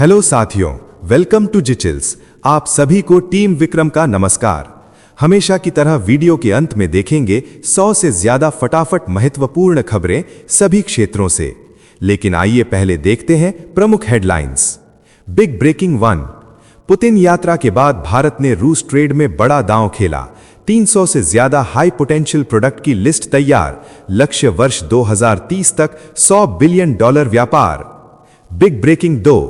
Hello साथियों, welcome to जिचिल्स। आप सभी को टीम विक्रम का नमस्कार। हमेशा की तरह वीडियो के अंत में देखेंगे 100 से ज्यादा फटाफट महत्वपूर्ण खबरें सभी क्षेत्रों से। लेकिन आइए पहले देखते हैं प्रमुख हेडलाइंस। Big breaking 1। पुतिन यात्रा के बाद भारत ने रूस ट्रेड में बड़ा दांव खेला। 300 से ज्यादा हाई पोटेंशियल प्रोडक्ट की लिस्ट तैयार। लक्ष्य वर्ष 2030 तक $100 बिलियन व्यापार। Big breaking 2।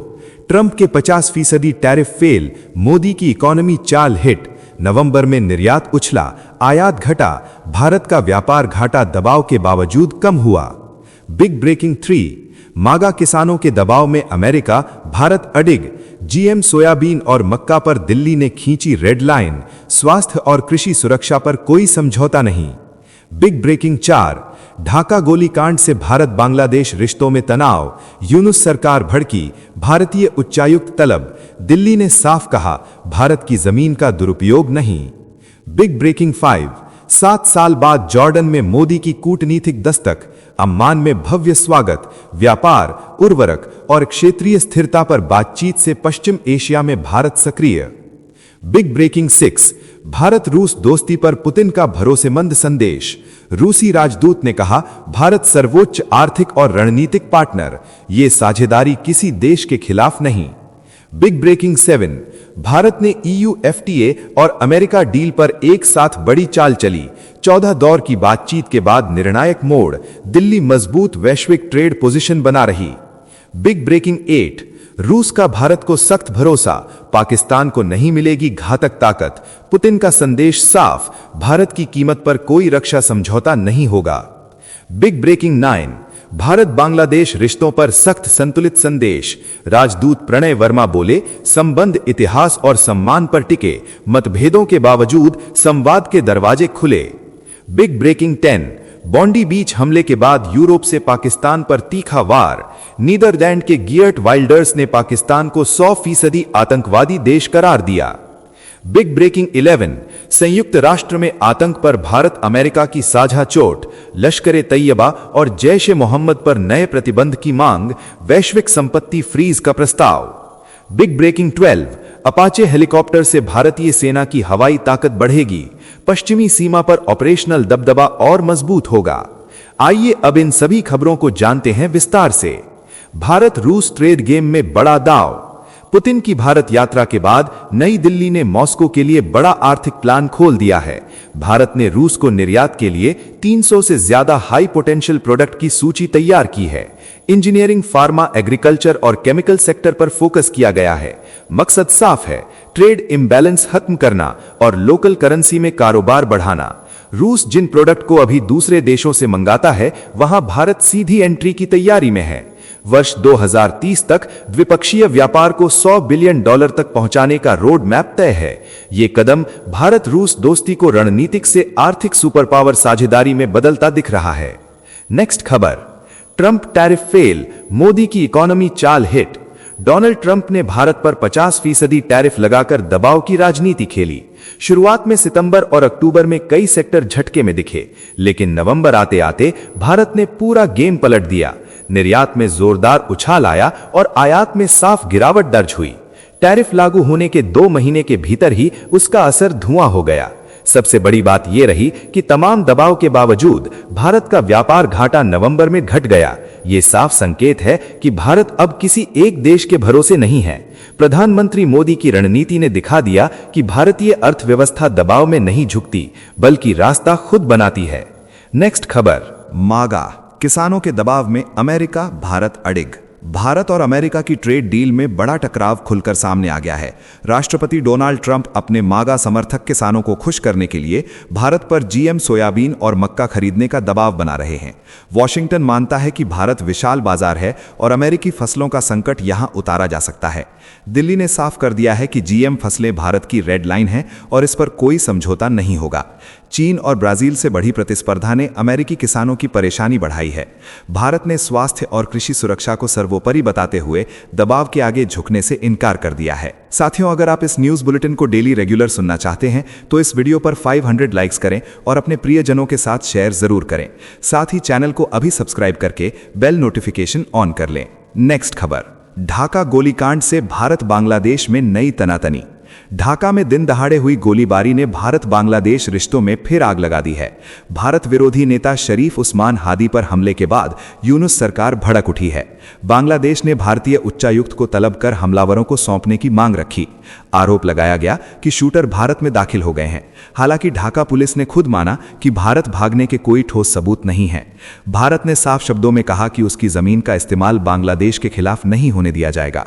ट्रंप के 50% टैरिफ फेल, मोदी की इकोनॉमी चाल हिट। नवंबर में निर्यात उछला, आयात घटा, भारत का व्यापार घाटा दबाव के बावजूद कम हुआ। Big breaking 3। मागा किसानों के दबाव में अमेरिका, भारत अडिग। जीएम सोयाबीन और मक्का पर दिल्ली ने खींची रेड लाइन, स्वास्थ्य और कृषि सुरक्षा पर कोई समझौता नहीं। Big breaking 4। ढाका गोलीकांड से भारत बांग्लादेश रिश्तों में तनाव, यूनुस सरकार भड़की, भारतीय उच्चायुक्त तलब। दिल्ली ने साफ कहा, भारत की जमीन का दुरुपयोग नहीं। Big breaking 5। 7 साल बाद जॉर्डन में मोदी की कूटनीतिक दस्तक, अम्मान में भव्य स्वागत, व्यापार, उर्वरक और क्षेत्रीय स्थिरता पर बातचीत से पश्चिम एशिया में भारत सक्रिय। Big breaking 6। भारत रूस दोस्ती पर पुतिन का भरोसेमंद संदेश। रूसी राजदूत ने कहा, भारत सर्वोच्च आर्थिक और रणनीतिक पार्टनर, ये साझेदारी किसी देश के खिलाफ नहीं। Big breaking 7। भारत ने EU FTA और अमेरिका डील पर एक साथ बड़ी चाल चली। 14 दौर की बातचीत के बाद निर्णायक मोड़, दिल्ली मजबूत वैश्विक ट्रेड पोजीशन बना रही। Big breaking 8। रूस का भारत को सख्त भरोसा, पाकिस्तान को नहीं मिलेगी घातक ताकत। पुतिन का संदेश साफ, भारत की कीमत पर कोई रक्षा समझौता नहीं होगा। Big breaking 9। भारत बांग्लादेश रिश्तों पर सख्त संतुलित संदेश। राजदूत प्रणय वर्मा बोले, संबंध इतिहास और सम्मान पर टिके, मतभेदों के बावजूद संवाद के दरवाजे खुले। Big breaking 10। बॉन्डी बीच हमले के बाद यूरोप से पाकिस्तान पर तीखा वार। नीदरलैंड के गियर्ट वाइल्डर्स ने पाकिस्तान को 100% आतंकवादी देश करार दिया। Big breaking 11। संयुक्त राष्ट्र में आतंक पर भारत अमेरिका की साझा चोट, लश्कर तैयबा और जैश ए मोहम्मद पर नए प्रतिबंध की मांग, वैश्विक संपत्ति फ्रीज का प्रस्ताव। Big breaking 12। अपाचे हेलीकॉप्टर से भारतीय सेना की हवाई ताकत बढ़ेगी, पश्चिमी सीमा पर ऑपरेशनल दबदबा और मजबूत होगा। आइए अब इन सभी खबरों को जानते हैं विस्तार से। भारत रूस ट्रेड गेम में बड़ा दांव। पुतिन की भारत यात्रा के बाद नई दिल्ली ने मॉस्को के लिए बड़ा आर्थिक प्लान खोल दिया है। भारत ने रूस को निर्यात के लिए 300 से ज्यादा हाई पोटेंशियल प्रोडक्ट की सूची तैयार की है। इंजीनियरिंग, फार्मा, एग्रीकल्चर और केमिकल सेक्टर पर फोकस किया गया है। मकसद साफ है, ट्रेड इम्बैलेंस खत्म करना और लोकल करेंसी में कारोबार बढ़ाना। रूस जिन प्रोडक्ट को अभी दूसरे देशों से मंगाता है, वहां भारत सीधी एंट्री की तैयारी में है। वर्ष 2030 तक द्विपक्षीय व्यापार को $100 बिलियन तक पहुंचाने का रोड मैप तय है। ये कदम भारत रूस दोस्ती को रणनीतिक से आर्थिक सुपर पावर साझेदारी में बदलता दिख रहा है। नेक्स्ट खबर। ट्रंप टैरिफ फेल, मोदी की इकोनॉमी चाल हिट। डोनाल्ड ट्रंप ने भारत पर 50% टैरिफ लगाकर दबाव की राजनीति खेली। शुरुआत में सितंबर और अक्टूबर में कई सेक्टर झटके में दिखे, लेकिन नवंबर आते आते भारत ने पूरा गेम पलट दिया। निर्यात में जोरदार उछाल आया और आयात में साफ गिरावट दर्ज हुई। टैरिफ लागू होने के 2 महीने के भीतर ही उसका असर धुआं हो गया। सबसे बड़ी बात यह रही कि तमाम दबाव के बावजूद भारत का व्यापार घाटा नवंबर में घट गया। ये साफ संकेत है कि भारत अब किसी एक देश के भरोसे नहीं है। प्रधानमंत्री मोदी की रणनीति ने दिखा दिया कि भारतीय अर्थव्यवस्था दबाव में नहीं झुकती, बल्कि रास्ता खुद बनाती है। नेक्स्ट खबर। मागा किसानों के दबाव में अमेरिका, भारत अडिग। भारत और अमेरिका की ट्रेड डील में बड़ा टकराव खुलकर सामने आ गया है। राष्ट्रपति डोनाल्ड ट्रंप अपने मागा समर्थक किसानों को खुश करने के लिए भारत पर जीएम सोयाबीन और मक्का खरीदने का दबाव बना रहे हैं। वॉशिंगटन मानता है कि भारत विशाल बाजार है और अमेरिकी फसलों का संकट यहां उतारा जा सकता है। दिल्ली ने साफ कर दिया है कि जीएम फसलें भारत की रेड लाइन हैं और इस पर कोई समझौता नहीं होगा। चीन और ब्राजील से बढ़ी प्रतिस्पर्धा ने अमेरिकी किसानों की परेशानी बढ़ाई है। भारत ने स्वास्थ्य और कृषि सुरक्षा को सर्वोपरि बताते हुए दबाव के आगे झुकने से इनकार कर दिया है। साथियों, अगर आप इस न्यूज़ बुलेटिन को डेली रेगुलर सुनना चाहते हैं तो इस वीडियो पर 500 लाइक्स करें और अपने प्रियजनों के साथ शेयर जरूर करें। साथ ही चैनल को अभी सब्सक्राइब करके बेल नोटिफिकेशन ऑन कर लें। नेक्स्ट खबर। ढाका गोलीकांड से भारत बांग्लादेश में नई तनातनी। ढाका में दिन दहाड़े हुई गोलीबारी ने भारत बांग्लादेश रिश्तों में फिर आग लगा दी है। भारत विरोधी नेता शरीफ उस्मान हादी पर हमले के बाद यूनुस सरकार भड़क उठी है। बांग्लादेश ने भारतीय उच्चायुक्त को तलब कर हमलावरों को सौंपने की मांग रखी। आरोप लगाया गया कि शूटर भारत में दाखिल हो गए हैं। हालांकि ढाका पुलिस ने खुद माना कि भारत भागने के कोई ठोस सबूत नहीं है। भारत ने साफ शब्दों में कहा कि उसकी जमीन का इस्तेमाल बांग्लादेश के खिलाफ नहीं होने दिया जाएगा।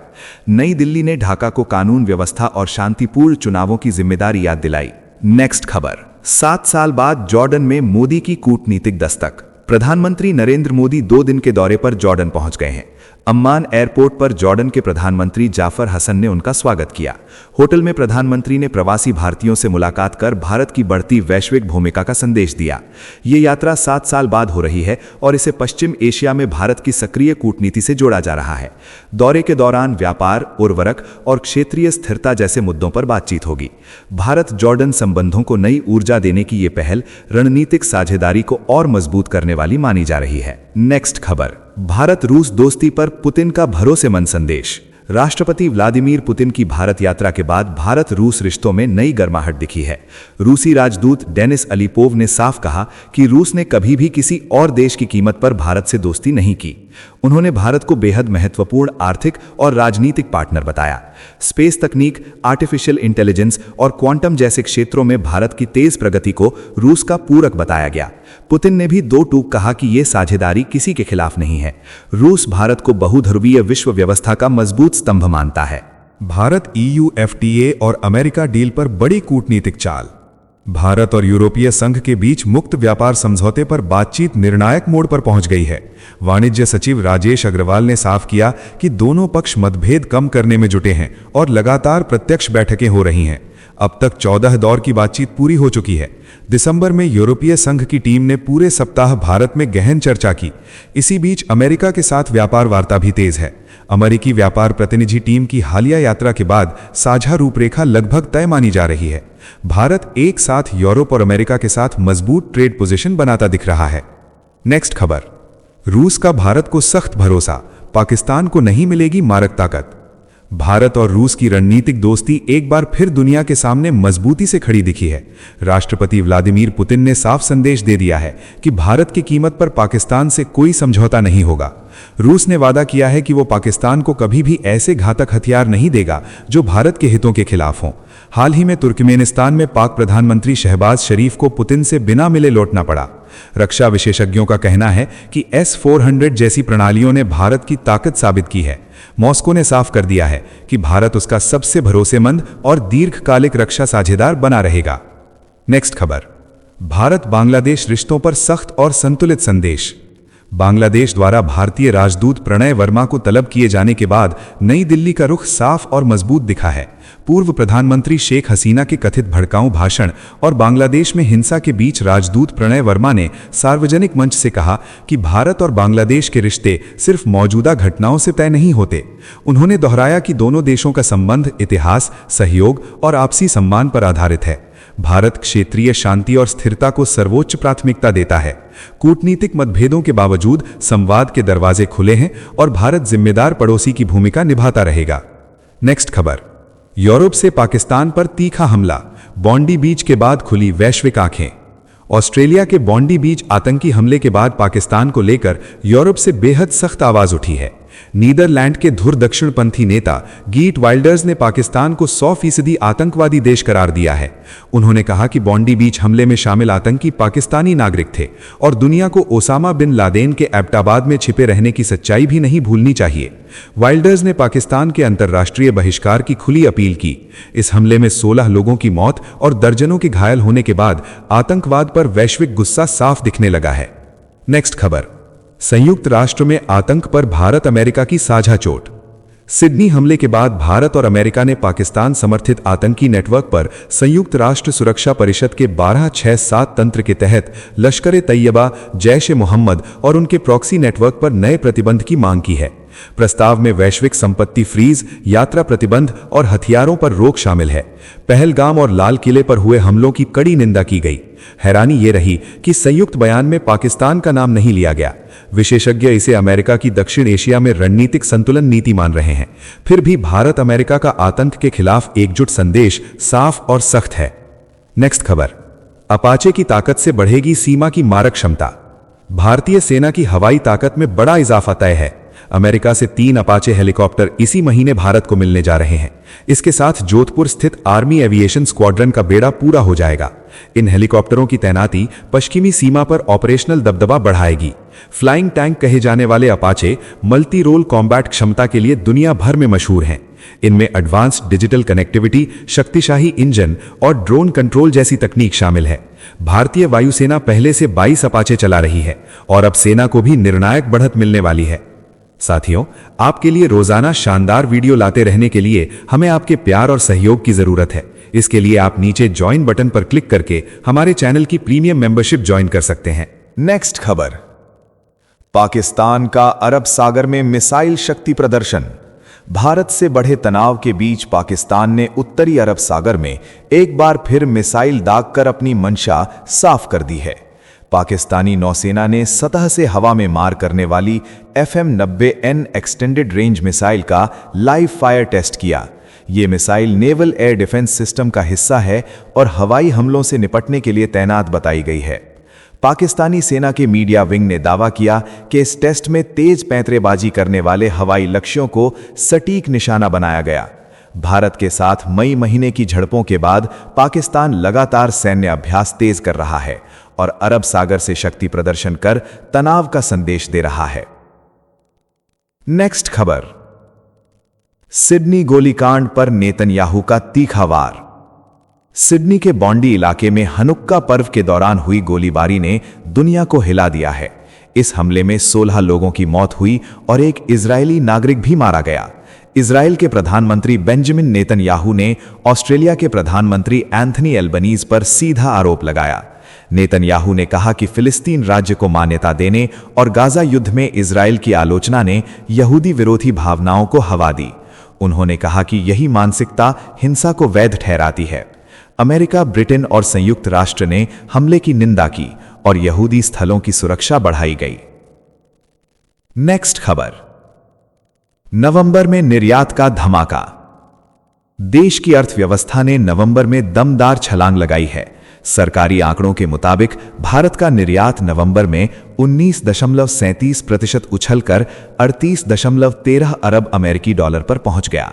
नई दिल्ली ने ढाका को कानून व्यवस्था और शांतिपूर्ण चुनावों की जिम्मेदारी याद दिलाई। नेक्स्ट खबर, 7 साल बाद जॉर्डन में मोदी की कूटनीतिक दस्तक। प्रधानमंत्री नरेंद्र मोदी 2 दिन के दौरे पर जॉर्डन पहुंच गए हैं। अम्मान एयरपोर्ट पर जॉर्डन के प्रधानमंत्री जाफर हसन ने उनका स्वागत किया। होटल में प्रधानमंत्री ने प्रवासी भारतीयों से मुलाकात कर भारत की बढ़ती वैश्विक भूमिका का संदेश दिया। ये यात्रा 7 साल बाद हो रही है और इसे पश्चिम एशिया में भारत की सक्रिय कूटनीति से जोड़ा जा रहा है। दौरे के दौरान व्यापार, उर्वरक और क्षेत्रीय स्थिरता जैसे मुद्दों पर बातचीत होगी। भारत जॉर्डन संबंधों को नई ऊर्जा देने की ये पहल रणनीतिक साझेदारी को और मजबूत करने वाली मानी जा रही है। नेक्स्ट खबर, भारत रूस दोस्ती पर पुतिन का भरोसेमंद संदेश। राष्ट्रपति व्लादिमीर पुतिन की भारत यात्रा के बाद भारत रूस रिश्तों में नई गर्माहट दिखी है। रूसी राजदूत डेनिस अलीपोव ने साफ कहा कि रूस ने कभी भी किसी और देश की कीमत पर भारत से दोस्ती नहीं की। उन्होंने भारत को बेहद महत्वपूर्ण आर्थिक और राजनीतिक पार्टनर बताया। स्पेस तकनीक, आर्टिफिशियल इंटेलिजेंस और क्वांटम जैसे क्षेत्रों में भारत की तेज प्रगति को रूस का पूरक बताया गया। पुतिन ने भी 2 टूक कहा कि यह साझेदारी किसी के खिलाफ नहीं है। रूस भारत को बहुध्रुवीय विश्व व्यवस्था का मजबूत स्तंभ मानता है। भारत EU FTA और अमेरिका डील पर बड़ी कूटनीतिक चाल। भारत और यूरोपीय संघ के बीच मुक्त व्यापार समझौते पर बातचीत निर्णायक मोड़ पर पहुंच गई है। वाणिज्य सचिव राजेश अग्रवाल ने साफ किया कि दोनों पक्ष मतभेद कम करने में जुटे हैं और लगातार प्रत्यक्ष बैठकें हो रही हैं। अब तक 14 दौर की बातचीत पूरी हो चुकी है। दिसंबर में यूरोपीय संघ की टीम ने पूरे सप्ताह भारत में गहन चर्चा की। इसी बीच अमेरिका के साथ व्यापार वार्ता भी तेज है। अमेरिकी व्यापार प्रतिनिधि टीम की हालिया यात्रा के बाद साझा रूपरेखा लगभग तय मानी जा रही है। भारत एक साथ यूरोप और अमेरिका के साथ मजबूत ट्रेड पोजीशन बनाता दिख रहा है। नेक्स्ट खबर, रूस का भारत को सख्त भरोसा, पाकिस्तान को नहीं मिलेगी मारक ताकत। भारत और रूस की रणनीतिक दोस्ती एक बार फिर दुनिया के सामने मजबूती से खड़ी दिखी है। राष्ट्रपति व्लादिमीर पुतिन ने साफ संदेश दे दिया है कि भारत की कीमत पर पाकिस्तान से कोई समझौता नहीं होगा। रूस ने वादा किया है कि वो पाकिस्तान को कभी भी ऐसे घातक हथियार नहीं देगा जो भारत के हितों के खिलाफ हों। हाल ही में तुर्कमेनिस्तान में पाक प्रधानमंत्री शहबाज शरीफ को पुतिन से बिना मिले लौटना पड़ा। रक्षा विशेषज्ञों का कहना है कि S-400 जैसी प्रणालियों ने भारत की ताकत साबित की है। मॉस्को ने साफ कर दिया है कि भारत उसका सबसे भरोसेमंद और दीर्घकालिक रक्षा साझेदार बना रहेगा। नेक्स्ट खबर, भारत बांग्लादेश रिश्तों पर सख्त और संतुलित संदेश। बांग्लादेश द्वारा भारतीय राजदूत प्रणय वर्मा को तलब किए जाने के बाद नई दिल्ली का रुख साफ और मजबूत दिखा है। पूर्व प्रधानमंत्री शेख हसीना के कथित भड़काऊ भाषण और बांग्लादेश में हिंसा के बीच राजदूत प्रणय वर्मा ने सार्वजनिक मंच से कहा कि भारत और बांग्लादेश के रिश्ते सिर्फ मौजूदा घटनाओं से तय नहीं होते। उन्होंने दोहराया कि दोनों देशों का संबंध इतिहास, सहयोग और आपसी सम्मान पर आधारित है। भारत क्षेत्रीय शांति और स्थिरता को सर्वोच्च प्राथमिकता देता है। कूटनीतिक मतभेदों के बावजूद संवाद के दरवाजे खुले हैं और भारत जिम्मेदार पड़ोसी की भूमिका निभाता रहेगा। नेक्स्ट खबर, यूरोप से पाकिस्तान पर तीखा हमला, बॉन्डी बीच के बाद खुली वैश्विक आंखें। ऑस्ट्रेलिया के बॉन्डी बीच आतंकी हमले के बाद पाकिस्तान को लेकर यूरोप से बेहद सख्त आवाज उठी है। नीदरलैंड के धुर दक्षिणपंथी नेता गीट वाइल्डर्स ने पाकिस्तान को 100% आतंकवादी देश करार दिया है। उन्होंने कहा कि बॉन्डी बीच हमले में शामिल आतंकी पाकिस्तानी नागरिक थे और दुनिया को ओसामा बिन लादेन के एबटाबाद में छिपे रहने की सच्चाई भी नहीं भूलनी चाहिए। वाइल्डर्स ने पाकिस्तान के अंतर्राष्ट्रीय बहिष्कार की खुली अपील की। इस हमले में 16 लोगों की मौत और दर्जनों के घायल होने के बाद आतंकवाद पर वैश्विक गुस्सा साफ दिखने लगा है। नेक्स्ट खबर, संयुक्त राष्ट्र में आतंक पर भारत अमेरिका की साझा चोट। सिडनी हमले के बाद भारत और अमेरिका ने पाकिस्तान समर्थित आतंकी नेटवर्क पर संयुक्त राष्ट्र सुरक्षा परिषद के 1267 तंत्र के तहत लश्कर-ए-तैयबा, जैश-ए-मोहम्मद और उनके प्रॉक्सी नेटवर्क पर नए प्रतिबंध की मांग की है। प्रस्ताव में वैश्विक संपत्ति फ्रीज, यात्रा प्रतिबंध और हथियारों पर रोक शामिल है। पहलगाम और लाल किले पर हुए हमलों की कड़ी निंदा की गई। हैरानी ये रही कि संयुक्त बयान में पाकिस्तान का नाम नहीं लिया गया। विशेषज्ञ इसे अमेरिका की दक्षिण एशिया में रणनीतिक संतुलन नीति मान रहे हैं। फिर भी भारत अमेरिका का आतंक के खिलाफ एकजुट संदेश साफ और सख्त है। नेक्स्ट खबर, अपाचे की ताकत से बढ़ेगी सीमा की मारक क्षमता। भारतीय सेना की हवाई ताकत में बड़ा इजाफा तय है। अमेरिका से 3 अपाचे हेलीकॉप्टर इसी महीने भारत को मिलने जा रहे हैं। इसके साथ जोधपुर स्थित आर्मी एविएशन स्क्वाड्रन का बेड़ा पूरा हो जाएगा। इन हेलीकॉप्टरों की तैनाती पश्चिमी सीमा पर ऑपरेशनल दबदबा बढ़ाएगी। फ्लाइंग टैंक कहे जाने वाले अपाचे मल्टी रोल कॉम्बैट क्षमता के लिए दुनिया भर में मशहूर हैं। इनमें एडवांस्ड डिजिटल कनेक्टिविटी, शक्तिशाली इंजन और ड्रोन कंट्रोल जैसी तकनीक शामिल है। भारतीय वायुसेना पहले से 22 अपाचे चला रही है और अब सेना को भी निर्णायक बढ़त मिलने वाली है। साथियों, आपके लिए रोजाना शानदार वीडियो लाते रहने के लिए हमें आपके प्यार और सहयोग की जरूरत है। इसके लिए आप नीचे ज्वाइन बटन पर क्लिक करके हमारे चैनल की प्रीमियम मेंबरशिप ज्वाइन कर सकते हैं। नेक्स्ट खबर, पाकिस्तान का अरब सागर में मिसाइल शक्ति प्रदर्शन। भारत से बढ़े तनाव के बीच पाकिस्तान ने उत्तरी अरब सागर में एक बार फिर मिसाइल दागकर अपनी मंशा साफ कर दी है। पाकिस्तानी नौसेना ने सतह से हवा में मार करने वाली FM-90N एक्सटेंडेड रेंज मिसाइल का लाइव फायर टेस्ट किया। ये missile naval air defence system का हिस्सा है और हवाई हमलों से निपटने के लिए तैनात बताई गई है। पाकिस्तानी सेना के मीडिया विंग ने दावा किया कि इस टेस्ट में तेज पैंतरेबाजी करने वाले हवाई लक्ष्यों को सटीक निशाना बनाया गया। भारत के साथ मई महीने की झड़पों के बाद पाकिस्तान लगातार सैन्य अभ्यास तेज कर रहा है और अरब सागर से शक्ति प्रदर्शन कर तनाव का संदेश दे रहा है। नेक्स्ट खबर, सिडनी गोलीकांड पर नेतन्याहू का तीखा वार। सिडनी के बॉन्डी इलाके में हनुक्का पर्व के दौरान हुई गोलीबारी ने दुनिया को हिला दिया है। इस हमले में 16 लोगों की मौत हुई और एक इजरायली नागरिक भी मारा गया। इजराइल के प्रधानमंत्री बेंजामिन नेतन्याहू ने ऑस्ट्रेलिया के प्रधानमंत्री एंथनी एल्बनीज पर सीधा आरोप लगाया। नेतन्याहू ने कहा कि फिलिस्तीन राज्य को मान्यता देने और गाजा युद्ध में इजराइल की आलोचना ने यहूदी विरोधी भावनाओं को हवा दी। उन्होंने कहा कि यही मानसिकता हिंसा को वैध ठहराती है। अमेरिका, ब्रिटेन और संयुक्त राष्ट्र ने हमले की निंदा की और यहूदी स्थलों की सुरक्षा बढ़ाई गई। नेक्स्ट खबर, नवंबर में निर्यात का धमाका। देश की अर्थव्यवस्था ने नवंबर में दमदार छलांग लगाई है। सरकारी आंकड़ों के मुताबिक भारत का निर्यात नवंबर में 19.37% उछलकर 38.13 अरब अमेरिकी डॉलर पर पहुंच गया।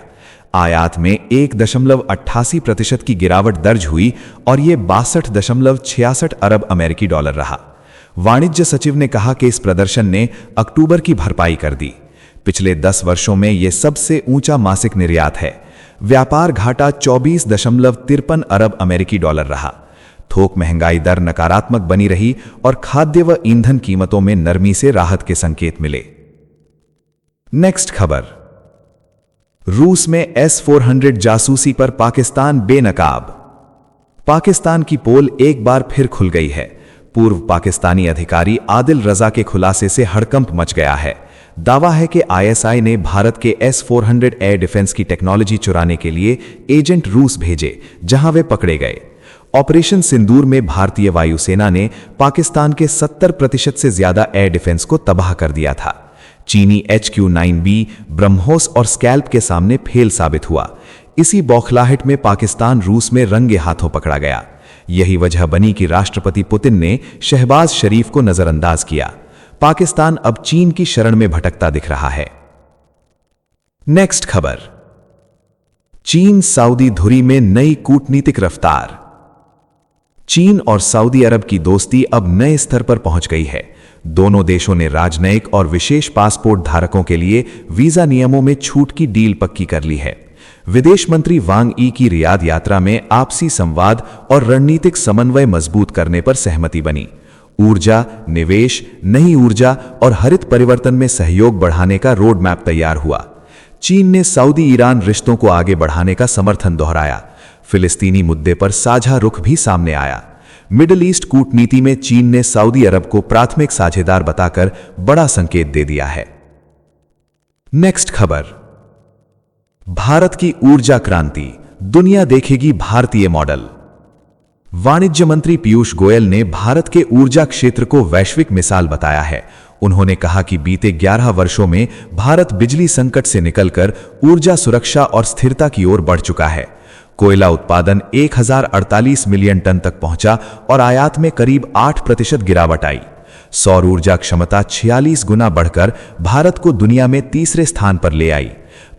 आयात में 1.88% की गिरावट दर्ज हुई और यह 62.66 अरब अमेरिकी डॉलर रहा। वाणिज्य सचिव ने कहा कि इस प्रदर्शन ने अक्टूबर की भरपाई कर दी। पिछले 10 वर्षों में यह सबसे ऊंचा मासिक निर्यात है। व्यापार घाटा 24.53 अरब अमेरिकी डॉलर रहा। थोक महंगाई दर नकारात्मक बनी रही और खाद्य व ईंधन कीमतों में नरमी से राहत के संकेत मिले। नेक्स्ट खबर, रूस में S-400 जासूसी पर पाकिस्तान बेनकाब। पाकिस्तान की पोल एक बार फिर खुल गई है। पूर्व पाकिस्तानी अधिकारी आदिल रजा के खुलासे से हड़कंप मच गया है। दावा है कि ISI ने भारत के S-400 एयर डिफेंस की टेक्नोलॉजी चुराने के लिए एजेंट रूस भेजे, जहां वे पकड़े गए। ऑपरेशन सिंदूर में भारतीय वायुसेना ने पाकिस्तान के 70% से ज्यादा एयर डिफेंस को तबाह कर दिया था। चीनी HQ-9B, ब्रह्मोस और स्कैल्प के सामने फेल साबित हुआ। इसी बौखलाहट में पाकिस्तान रूस में रंगे हाथों पकड़ा गया। यही वजह बनी कि राष्ट्रपति पुतिन ने शहबाज शरीफ को नजरअंदाज किया। पाकिस्तान अब चीन की शरण में भटकता दिख रहा है। नेक्स्ट खबर, चीन सऊदी धुरी में नई कूटनीतिक रफ्तार। चीन और सऊदी अरब की दोस्ती अब नए स्तर पर पहुंच गई है। दोनों देशों ने राजनयिक और विशेष पासपोर्ट धारकों के लिए वीजा नियमों में छूट की डील पक्की कर ली है। विदेश मंत्री वांग ई की रियाद यात्रा में आपसी संवाद और रणनीतिक समन्वय मजबूत करने पर सहमति बनी। ऊर्जा, निवेश, नई ऊर्जा और हरित परिवर्तन में सहयोग बढ़ाने का रोड मैप तैयार हुआ। चीन ने सऊदी ईरान रिश्तों को आगे बढ़ाने का समर्थन दोहराया। फिलिस्तीनी मुद्दे पर साझा रुख भी सामने आया। मिडिल ईस्ट कूटनीति में चीन ने सऊदी अरब को प्राथमिक साझेदार बताकर बड़ा संकेत दे दिया है। नेक्स्ट खबर, भारत की ऊर्जा क्रांति, दुनिया देखेगी भारतीय मॉडल। वाणिज्य मंत्री पीयूष गोयल ने भारत के ऊर्जा क्षेत्र को वैश्विक मिसाल बताया है। उन्होंने कहा कि बीते 11 वर्षों में भारत बिजली संकट से निकलकर ऊर्जा सुरक्षा और स्थिरता की ओर बढ़ चुका है। कोयला उत्पादन 1048 मिलियन टन तक पहुंचा और आयात में करीब 8% गिरावट आई। सौर ऊर्जा क्षमता 46 गुना बढ़कर भारत को दुनिया में तीसरे स्थान पर ले आई।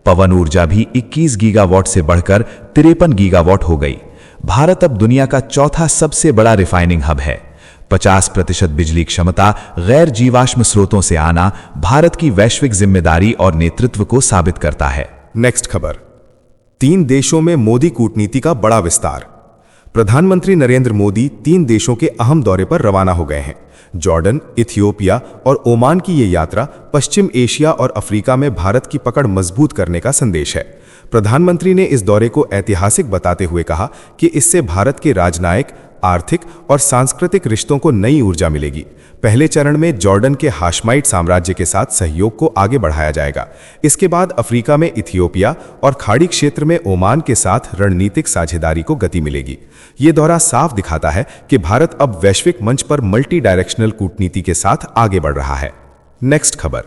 पवन ऊर्जा भी 21 गीगावाट से बढ़कर 53 गीगावाट हो गई। भारत अब दुनिया का चौथा सबसे बड़ा रिफाइनिंग हब है। 50% बिजली क्षमता गैर जीवाश्म स्रोतों से आना भारत की वैश्विक जिम्मेदारी और नेतृत्व को साबित करता है। नेक्स्ट खबर, 3 देशों में मोदी कूटनीति का बड़ा विस्तार। प्रधानमंत्री नरेंद्र मोदी 3 देशों के अहम दौरे पर रवाना हो गए हैं। जॉर्डन, इथियोपिया और ओमान की ये यात्रा पश्चिम एशिया और अफ्रीका में भारत की पकड़ मजबूत करने का संदेश है। प्रधानमंत्री ने इस दौरे को ऐतिहासिक बताते हुए कहा कि इससे भारत के राजनयिक, आर्थिक और सांस्कृतिक रिश्तों को नई ऊर्जा मिलेगी। पहले चरण में जॉर्डन के हाशमाइट साम्राज्य के साथ सहयोग को आगे बढ़ाया जाएगा। इसके बाद अफ्रीका में इथियोपिया और खाड़ी क्षेत्र में ओमान के साथ रणनीतिक साझेदारी को गति मिलेगी। ये दौरा साफ दिखाता है कि भारत अब वैश्विक मंच पर मल्टी डायरेक्शनल कूटनीति के साथ आगे बढ़ रहा है। नेक्स्ट खबर,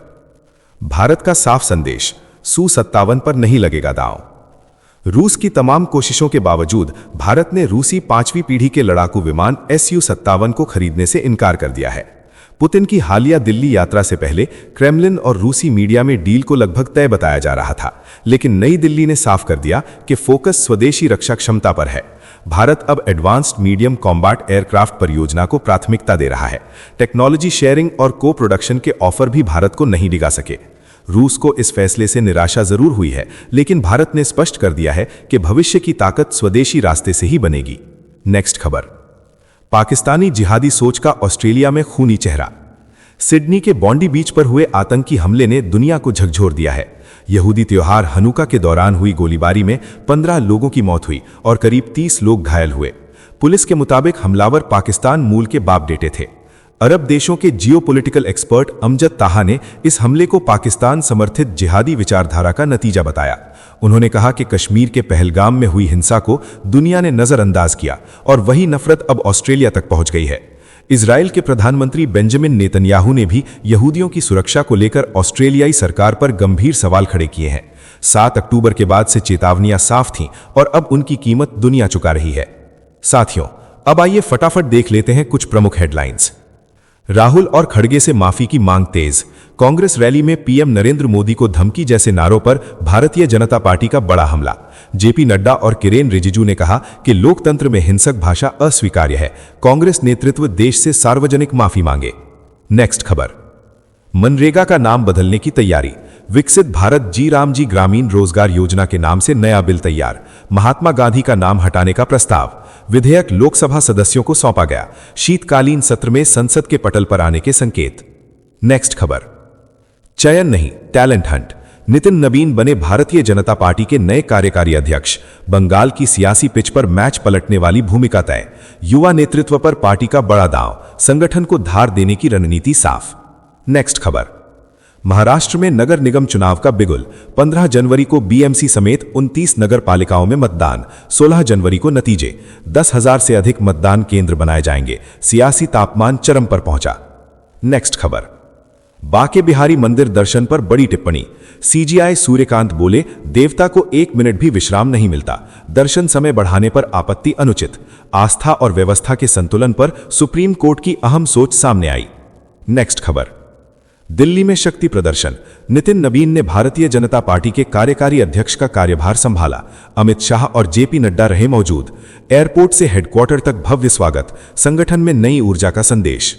भारत का साफ संदेश, Su-57 पर नहीं लगेगा दांव। रूस की तमाम कोशिशों के बावजूद भारत ने रूसी 5वीं पीढ़ी के लड़ाकू विमान Su-57 को खरीदने से इनकार कर दिया है। पुतिन की हालिया दिल्ली यात्रा से पहले क्रेमलिन और रूसी मीडिया में डील को लगभग तय बताया जा रहा था, लेकिन नई दिल्ली ने साफ कर दिया कि फोकस स्वदेशी रक्षा क्षमता पर है। भारत अब एडवांस्ड मीडियम कॉम्बैट एयरक्राफ्ट परियोजना को प्राथमिकता दे रहा है। टेक्नोलॉजी शेयरिंग और को प्रोडक्शन के ऑफर भी भारत को नहीं डिगा सके। रूस को इस फैसले से निराशा जरूर हुई है, लेकिन भारत ने स्पष्ट कर दिया है कि भविष्य की ताकत स्वदेशी रास्ते से ही बनेगी। नेक्स्ट खबर, पाकिस्तानी जिहादी सोच का ऑस्ट्रेलिया में खूनी चेहरा। सिडनी के बॉन्डी बीच पर हुए आतंकी हमले ने दुनिया को झकझोर दिया है। यहूदी त्योहार हनुका के दौरान हुई गोलीबारी में 15 लोगों की मौत हुई और करीब 30 लोग घायल हुए। पुलिस के मुताबिक हमलावर पाकिस्तान मूल के बाप बेटे थे। अरब देशों के जियोपॉलिटिकल एक्सपर्ट अमजद ताहा ने इस हमले को पाकिस्तान समर्थित जिहादी विचारधारा का नतीजा बताया। उन्होंने कहा कि कश्मीर के पहलगाम में हुई हिंसा को दुनिया ने नजरअंदाज किया और वही नफरत अब ऑस्ट्रेलिया तक पहुंच गई है। इजराइल के प्रधानमंत्री बेंजामिन नेतन्याहू ने भी यहूदियों की सुरक्षा को लेकर ऑस्ट्रेलियाई सरकार पर गंभीर सवाल खड़े किए हैं। 7 अक्टूबर के बाद से चेतावनियां साफ थीं और अब उनकी कीमत दुनिया चुका रही है। साथियों, अब आइए फटाफट देख लेते हैं कुछ प्रमुख हेडलाइंस। राहुल और खड़गे से माफी की मांग तेज। कांग्रेस रैली में पीएम नरेंद्र मोदी को धमकी जैसे नारों पर भारतीय जनता पार्टी का बड़ा हमला। जेपी नड्डा और किरेन रिजिजू ने कहा कि लोकतंत्र में हिंसक भाषा अस्वीकार्य है। कांग्रेस नेतृत्व देश से सार्वजनिक माफी मांगे। नेक्स्ट खबर, मनरेगा का नाम बदलने की तैयारी। विकसित भारत जी राम जी ग्रामीण रोजगार योजना के नाम से नया बिल तैयार। महात्मा गांधी का नाम हटाने का प्रस्ताव। विधेयक लोकसभा सदस्यों को सौंपा गया। शीतकालीन सत्र में संसद के पटल पर आने के संकेत। नेक्स्ट खबर, चयन नहीं टैलेंट हंट। नितिन नबीन बने भारतीय जनता पार्टी के नए कार्यकारी अध्यक्ष। बंगाल की सियासी पिच पर मैच पलटने वाली भूमिका तय। युवा नेतृत्व पर पार्टी का बड़ा दांव। संगठन को धार देने की रणनीति साफ। नेक्स्ट खबर, महाराष्ट्र में नगर निगम चुनाव का बिगुल। 15 जनवरी को बीएमसी समेत 29 नगर पालिकाओं में मतदान। 16 जनवरी को नतीजे। 10,000 से अधिक मतदान केंद्र बनाए जाएंगे। सियासी तापमान चरम पर पहुंचा। नेक्स्ट खबर, बाके बिहारी मंदिर दर्शन पर बड़ी टिप्पणी। सीजीआई सूर्यकांत बोले, देवता को 1 मिनट भी विश्राम नहीं मिलता। दर्शन समय बढ़ाने पर आपत्ति अनुचित। आस्था और व्यवस्था के संतुलन पर सुप्रीम कोर्ट की अहम सोच सामने आई। नेक्स्ट खबर, दिल्ली में शक्ति प्रदर्शन। नितिन नबीन ने भारतीय जनता पार्टी के कार्यकारी अध्यक्ष का कार्यभार संभाला। अमित शाह और जेपी नड्डा रहे मौजूद। एयरपोर्ट से हेडक्वार्टर तक भव्य स्वागत। संगठन में नई ऊर्जा का संदेश।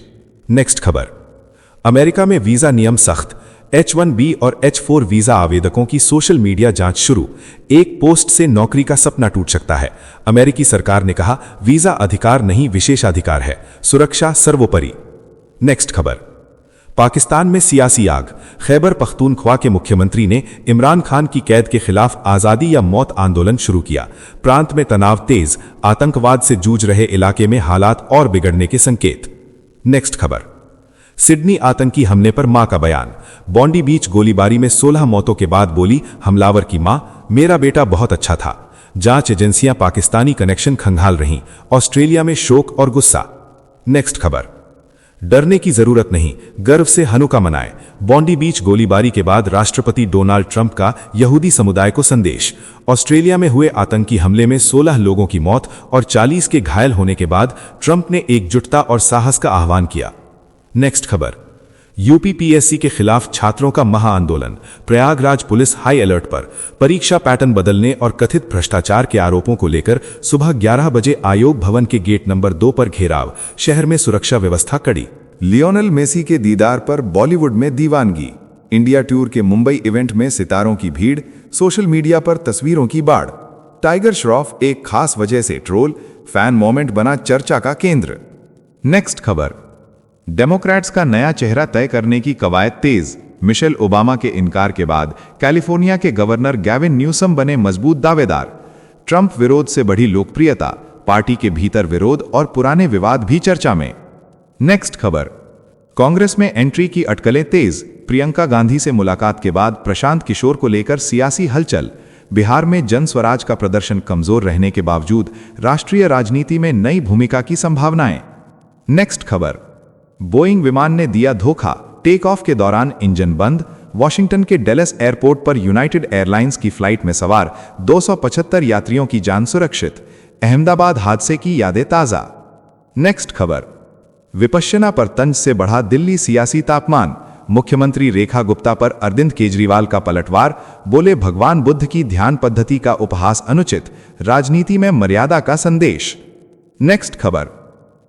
नेक्स्ट खबर, अमेरिका में वीजा नियम सख्त। H-1B और H-4 वीजा आवेदकों की सोशल मीडिया जांच शुरू। एक पोस्ट से नौकरी का सपना टूट सकता है। अमेरिकी सरकार ने कहा, वीजा अधिकार नहीं विशेषाधिकार है, सुरक्षा सर्वोपरि। नेक्स्ट खबर, पाकिस्तान में सियासी आग। खैबर पख्तूनख्वा के मुख्यमंत्री ने इमरान खान की कैद के खिलाफ आज़ादी या मौत आंदोलन शुरू किया। प्रांत में तनाव तेज। आतंकवाद से जूझ रहे इलाके में हालात और बिगड़ने के संकेत। नेक्स्ट खबर, सिडनी आतंकी हमले पर मां का बयान। बॉन्डी बीच गोलीबारी में 16 मौतों के बाद बोली हमलावर की मां, मेरा बेटा बहुत अच्छा था। जांच एजेंसियां पाकिस्तानी कनेक्शन खंगाल रहीं। ऑस्ट्रेलिया में शोक और गुस्सा। नेक्स्ट खबर। डरने की जरूरत नहीं, गर्व से हनुका मनाएं। बॉन्डी बीच गोलीबारी के बाद राष्ट्रपति डोनाल्ड ट्रंप का यहूदी समुदाय को संदेश। ऑस्ट्रेलिया में हुए आतंकी हमले में 16 लोगों की मौत और 40 के घायल होने के बाद ट्रंप ने एकजुटता और साहस का आह्वान किया। नेक्स्ट खबर। यूपीपीएससी के खिलाफ छात्रों का महाआंदोलन। प्रयागराज पुलिस हाई अलर्ट पर। परीक्षा पैटर्न बदलने और कथित भ्रष्टाचार के आरोपों को लेकर सुबह 11 बजे आयोग भवन के गेट नंबर 2 पर घेराव। शहर में सुरक्षा व्यवस्था कड़ी। लियोनेल मेसी के दीदार पर बॉलीवुड में दीवानगी। इंडिया टूर के मुंबई इवेंट में सितारों की भीड़। सोशल मीडिया पर तस्वीरों की बाढ़। टाइगर श्रॉफ एक खास वजह से ट्रोल। फैन मोमेंट बना चर्चा का केंद्र। नेक्स्ट खबर। डेमोक्रेट्स का नया चेहरा तय करने की कवायद तेज। मिशेल ओबामा के इनकार के बाद कैलिफोर्निया के गवर्नर गैविन न्यूसम बने मजबूत दावेदार। ट्रंप विरोध से बढ़ी लोकप्रियता। पार्टी के भीतर विरोध और पुराने विवाद भी चर्चा में। नेक्स्ट खबर। कांग्रेस में एंट्री की अटकलें तेज। प्रियंका गांधी से मुलाकात के बाद प्रशांत किशोर को लेकर सियासी हलचल। बिहार में जन स्वराज का प्रदर्शन कमजोर रहने के बावजूद राष्ट्रीय राजनीति में नई भूमिका की संभावनाएं। नेक्स्ट खबर। बोइंग विमान ने दिया धोखा। टेक ऑफ के दौरान इंजन बंद। वॉशिंगटन के डेलस एयरपोर्ट पर यूनाइटेड एयरलाइंस की फ्लाइट में सवार 275 यात्रियों की जान सुरक्षित। अहमदाबाद हादसे की यादें ताजा। नेक्स्ट खबर। विपश्यना पर तंज से बढ़ा दिल्ली सियासी तापमान। मुख्यमंत्री रेखा गुप्ता पर अरविंद केजरीवाल का पलटवार। बोले भगवान बुद्ध की ध्यान पद्धति का उपहास अनुचित। राजनीति में मर्यादा का संदेश। नेक्स्ट खबर।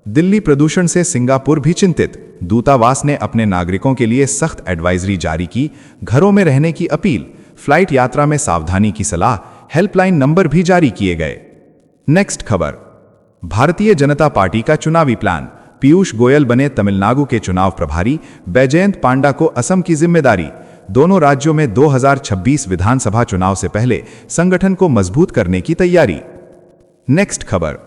दिल्ली प्रदूषण से सिंगापुर भी चिंतित। दूतावास ने अपने नागरिकों के लिए सख्त एडवाइजरी जारी की। घरों में रहने की अपील। फ्लाइट यात्रा में सावधानी की सलाह। हेल्पलाइन नंबर भी जारी किए गए। नेक्स्ट खबर। भारतीय जनता पार्टी का चुनावी प्लान। पीयूष गोयल बने तमिलनाडु के चुनाव प्रभारी। बैजयंत पांडा को असम की जिम्मेदारी। दोनों राज्यों में 2026 विधानसभा चुनाव से पहले संगठन को मजबूत करने की तैयारी। नेक्स्ट खबर।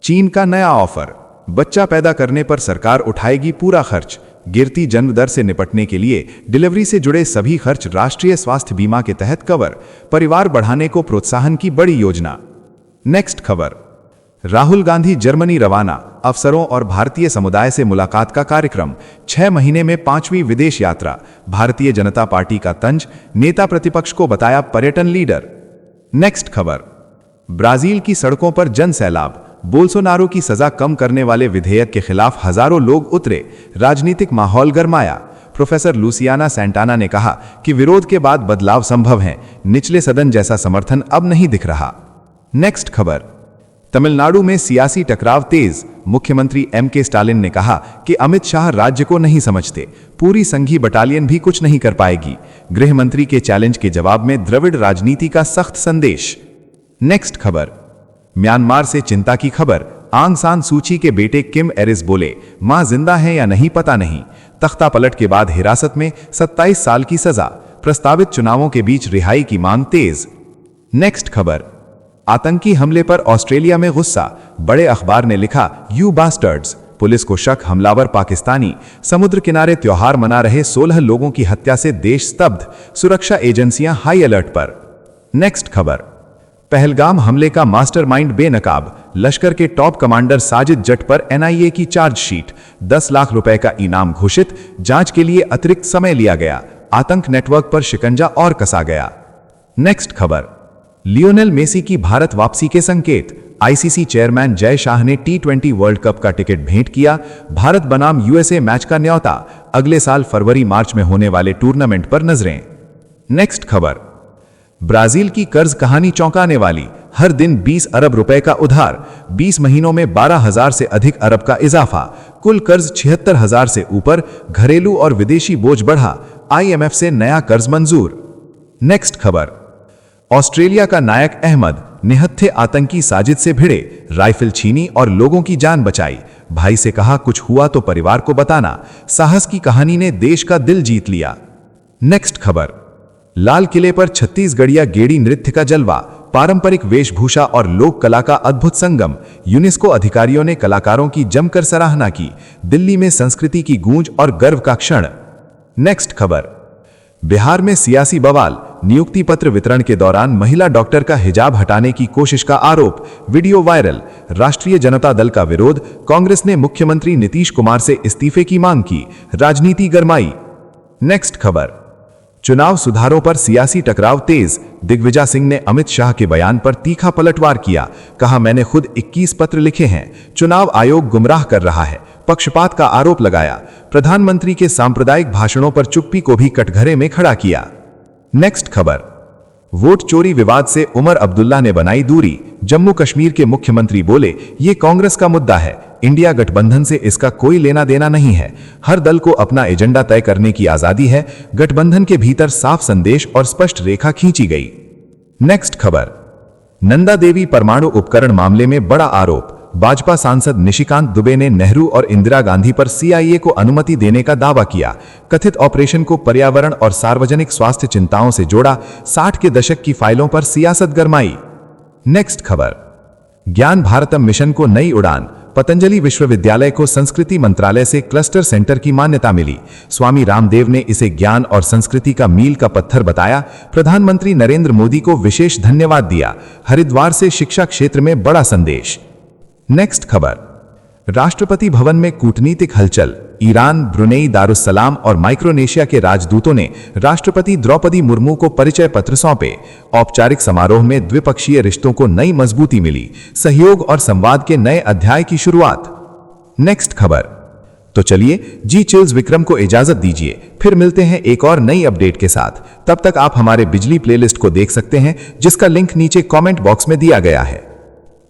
चीन का नया ऑफर। बच्चा पैदा करने पर सरकार उठाएगी पूरा खर्च। गिरती जन्म दर से निपटने के लिए डिलीवरी से जुड़े सभी खर्च राष्ट्रीय स्वास्थ्य बीमा के तहत कवर। परिवार बढ़ाने को प्रोत्साहन की बड़ी योजना। नेक्स्ट खबर। राहुल गांधी जर्मनी रवाना। अफसरों और भारतीय समुदाय से मुलाकात का कार्यक्रम। 6 महीने में 5वीं विदेश यात्रा। भारतीय जनता पार्टी का तंज। नेता प्रतिपक्ष को बताया पर्यटन लीडर। नेक्स्ट खबर। ब्राजील की सड़कों पर जन सैलाब। बोल्सोनारो की सजा कम करने वाले विधेयक के खिलाफ हजारों लोग उतरे। राजनीतिक माहौल गरमाया। प्रोफेसर लुसियाना सैंटाना ने कहा कि विरोध के बाद बदलाव संभव है। निचले सदन जैसा समर्थन अब नहीं दिख रहा। नेक्स्ट खबर। तमिलनाडु में सियासी टकराव तेज। मुख्यमंत्री एम.के. स्टालिन ने कहा कि अमित शाह राज्य को नहीं समझते। पूरी संघी बटालियन भी कुछ नहीं कर पाएगी। गृह मंत्री के चैलेंज के जवाब में द्रविड़ राजनीति का सख्त संदेश। नेक्स्ट खबर। म्यांमार से चिंता की खबर। आंग सान सूची के बेटे किम एरिस बोले मां जिंदा है या नहीं पता नहीं। तख्ता पलट के बाद हिरासत में 27 साल की सजा। प्रस्तावित चुनावों के बीच रिहाई की मांग तेज। नेक्स्ट खबर। आतंकी हमले पर ऑस्ट्रेलिया में गुस्सा। बड़े अखबार ने लिखा यू बास्टर्ड्स। पुलिस को शक हमलावर पाकिस्तानी। समुद्र किनारे त्योहार मना रहे 16 लोगों की हत्या से देश स्तब्ध। सुरक्षा एजेंसियां हाई अलर्ट पर। नेक्स्ट खबर। पहलगाम हमले का मास्टरमाइंड बेनकाब। लश्कर के टॉप कमांडर साजिद जट पर एनआईए की चार्जशीट। 10 लाख रुपए का इनाम घोषित। जांच के लिए अतिरिक्त समय लिया गया। आतंक नेटवर्क पर शिकंजा और कसा गया। नेक्स्ट खबर। लियोनेल मेसी की भारत वापसी के संकेत। आईसीसी चेयरमैन जय शाह ने T20 वर्ल्ड कप का टिकट भेंट किया। भारत बनाम यूएसए मैच का न्योता। अगले साल फरवरी मार्च में होने वाले टूर्नामेंट पर नजरें। नेक्स्ट खबर। ब्राजील की कर्ज कहानी चौंकाने वाली। हर दिन 20 अरब रुपए का उधार। 20 महीनों में 12,000 से अधिक अरब का इजाफा। कुल कर्ज 76,000 से ऊपर। घरेलू और विदेशी बोझ बढ़ा। IMF से नया कर्ज मंजूर। नेक्स्ट खबर। ऑस्ट्रेलिया का नायक अहमद निहत्थे आतंकी साजिद से भिड़े। राइफल छीनी और लोगों की जान बचाई। भाई से कहा कुछ हुआ तो परिवार को बताना। साहस की कहानी ने देश का दिल जीत लिया। नेक्स्ट खबर। लाल किले पर छत्तीसगढ़िया गेड़ी नृत्य का जलवा। पारंपरिक वेशभूषा और लोक कला का अद्भुत संगम। यूनेस्को अधिकारियों ने कलाकारों की जमकर सराहना की। दिल्ली में संस्कृति की गूंज और गर्व का क्षण। नेक्स्ट खबर। बिहार में सियासी बवाल। नियुक्ति पत्र वितरण के दौरान महिला डॉक्टर का हिजाब हटाने की कोशिश का आरोप, वीडियो वायरल। राष्ट्रीय जनता दल का विरोध। कांग्रेस ने मुख्यमंत्री नीतीश कुमार से इस्तीफे की मांग की। राजनीति गरमाई। नेक्स्ट खबर। चुनाव सुधारों पर सियासी टकराव तेज। दिग्विजय सिंह ने अमित शाह के बयान पर तीखा पलटवार किया। कहा, मैंने खुद 21 पत्र लिखे हैं, चुनाव आयोग गुमराह कर रहा है। पक्षपात का आरोप लगाया। प्रधानमंत्री के सांप्रदायिक भाषणों पर चुप्पी को भी कटघरे में खड़ा किया। नेक्स्ट खबर। वोट चोरी विवाद से उमर अब्दुल्ला ने बनाई दूरी। जम्मू कश्मीर के मुख्यमंत्री बोले, ये कांग्रेस का मुद्दा है, इंडिया गठबंधन से इसका कोई लेना देना नहीं है। हर दल को अपना एजेंडा तय करने की आजादी है। गठबंधन के भीतर साफ संदेश और स्पष्ट रेखा खींची गई। नेक्स्ट खबर। नंदा देवी परमाणु उपकरण मामले में बड़ा आरोप। भाजपा सांसद निशिकांत दुबे ने नेहरू और इंदिरा गांधी पर सीआईए को अनुमति देने का दावा किया। कथित ऑपरेशन को पर्यावरण और सार्वजनिक स्वास्थ्य चिंताओं से जोड़ा। 60 के दशक की फाइलों पर सियासत गरमाई। नेक्स्ट खबर। ज्ञान भारतम मिशन को नई उड़ान। पतंजलि विश्वविद्यालय को संस्कृति मंत्रालय से क्लस्टर सेंटर की मान्यता मिली। स्वामी रामदेव ने इसे ज्ञान और संस्कृति का मील का पत्थर बताया। प्रधानमंत्री नरेंद्र मोदी को विशेष धन्यवाद दिया। हरिद्वार से शिक्षा क्षेत्र में बड़ा संदेश। नेक्स्ट खबर। राष्ट्रपति भवन में कूटनीतिक हलचल। ईरान, ब्रुनेई दारुस्सलाम और माइक्रोनेशिया के राजदूतों ने राष्ट्रपति द्रौपदी मुर्मू को परिचय पत्र सौंपे। औपचारिक समारोह में द्विपक्षीय रिश्तों को नई मजबूती मिली। सहयोग और संवाद के नए अध्याय की शुरुआत। नेक्स्ट खबर। तो चलिए जी चिल्स विक्रम को इजाजत दीजिए, फिर मिलते हैं एक और नई अपडेट के साथ। तब तक आप हमारे बिजली प्लेलिस्ट को देख सकते हैं, जिसका लिंक नीचे कमेंट बॉक्स में दिया गया है।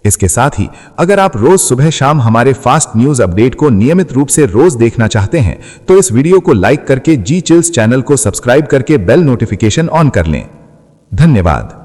इसके साथ ही अगर आप रोज सुबह शाम हमारे फास्ट न्यूज अपडेट को नियमित रूप से रोज देखना चाहते हैं तो इस वीडियो को लाइक करके जी चिल्स चैनल को सब्सक्राइब करके बेल नोटिफिकेशन ऑन कर लें। धन्यवाद।